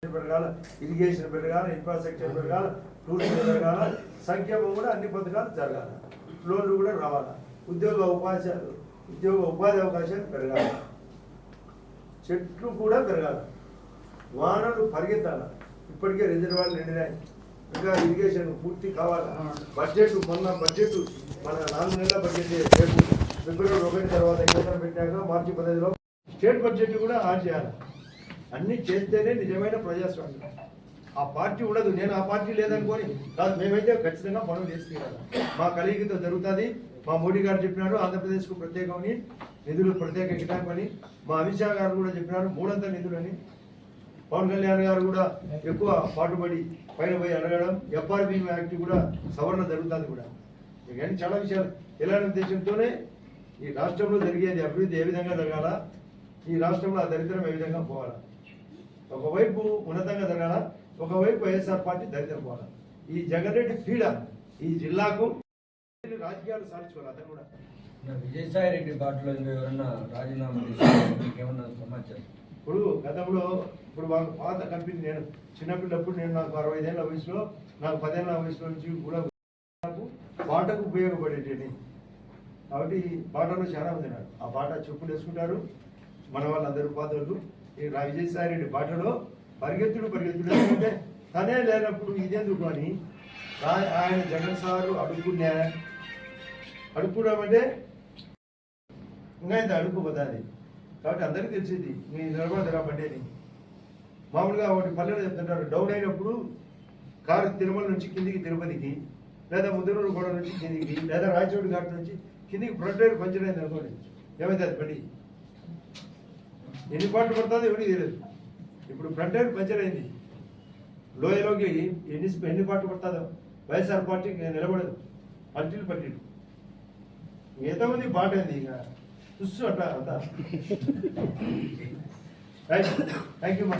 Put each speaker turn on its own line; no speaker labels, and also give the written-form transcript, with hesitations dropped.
పెరగాల, irrigation పెరగాల, infrastructure పెరగాల, tourism పెరగాల, సంక్షేమం కూడా అన్ని పథకాలు జరగాలి, లోన్లు కూడా రావాలి, ఉపాధి అవకాశాలు పెరగాలి, చెట్లు కూడా పెరగాలి, వానలు పరిగెత్తాలి. ఇప్పటికే రిజర్వాయర్లు నిండినాయి, ఇంకా ఇరిగేషన్ పూర్తి కావాలి. బడ్జెట్ మన 4 నెలల బడ్జెట్ రేపు ఫిబ్రవరి 1 తర్వాత కేంద్రం పెట్టాక మార్చి 15లో స్టేట్ బడ్జెట్ కూడా ఆన్ చేయాలి. అన్ని చేస్తేనే నిజమైన ప్రజాస్వామ్యం. ఆ పార్టీ ఉండదు, నేను ఆ పార్టీ లేదనుకోని కాదు, మేమైతే ఖచ్చితంగా పనులు చేస్తే మా కలిగితో జరుగుతుంది. మా మోడీ గారు చెప్పినారు ఆంధ్రప్రదేశ్కు ప్రత్యేకమని నిధులు ప్రత్యేక కేటాయింపని, మా అమిత్ షా గారు కూడా చెప్పినారు 3 నిధులని, పవన్ కళ్యాణ్ గారు కూడా ఎక్కువ పాటుపడి పైన పోయి అడగడం, FRB యాక్ట్ కూడా సవరణ జరుగుతుంది కూడా. కానీ చాలా విషయాలు ఎలాంటి ఉద్దేశంతోనే ఈ రాష్ట్రంలో జరిగేది అభివృద్ధి ఏ విధంగా జరగాల, ఈ రాష్ట్రంలో ఆ దరిద్రం ఏ విధంగా పోవాలా, ఒకవైపు ఉన్నతంగా జరగాల, ఒకవైపు వైఎస్ఆర్ పార్టీ దరిద్రం పోవాలా. ఈ జగన్ రెడ్డి పీడ ఈ జిల్లాకు రాజకీయాలు సాధించుకోవాలి. అతను కూడా
విజయసాయి రెడ్డి బాటలో ఎవరన్నా రాజీనామా ఏమన్నా సమాచారం?
ఇప్పుడు గతంలో మాకు పాత కంపెనీ, నేను చిన్నపిల్లప్పుడు నాకు 65 ఏళ్ళ వయసులో, నాకు 10 ఏళ్ళ వయసులో నుంచి కూడా నాకు పాటకు ఉపయోగపడేటి. కాబట్టి పాటలో చాలా ఉంది. నాకు ఆ పాట చెప్పులు వేసుకుంటారు మన వాళ్ళందరూ పాతలు. ఈ విజయసాయి రెడ్డి పాటలో పరిగెత్తుడు ఎందుకంటే తనే లేనప్పుడు ఇదేందుకు అని ఆయన జగన్ సారు అడుక్కోవడం అంటే ఇంకా ఇంత అడుక్కుపోతుంది. కాబట్టి అందరికీ తెలిసింది మీ నిలబడదురా బండేని. మామూలుగా ఒకటి పల్లెలో చెప్తుంటారు, డౌన్ అయినప్పుడు కారు తిరుమల నుంచి కిందికి తిరుపతికి, లేదా ముద్రూరు గోడ నుంచి కిందికి, లేదా రాయచోటి ఘాట్ నుంచి కిందికి ఫ్రంట్ టైర్ పంచర్ అయింది అనుకోండి, ఏమైతే అది బండి ఎన్ని పాటలు పడుతుందో ఎవరికి తెలియదు. ఇప్పుడు ఫ్రంట్ టైర్ పంచర్ అయింది, లోయలోకి ఎన్ని పాటలు పడుతుందో వైఎస్ఆర్ పార్టీకి నిలబడదు, పట్టిలు ఎంతమంది పాట అయింది ఇక చూస్తూ అంతా. థ్యాంక్ యూ మా.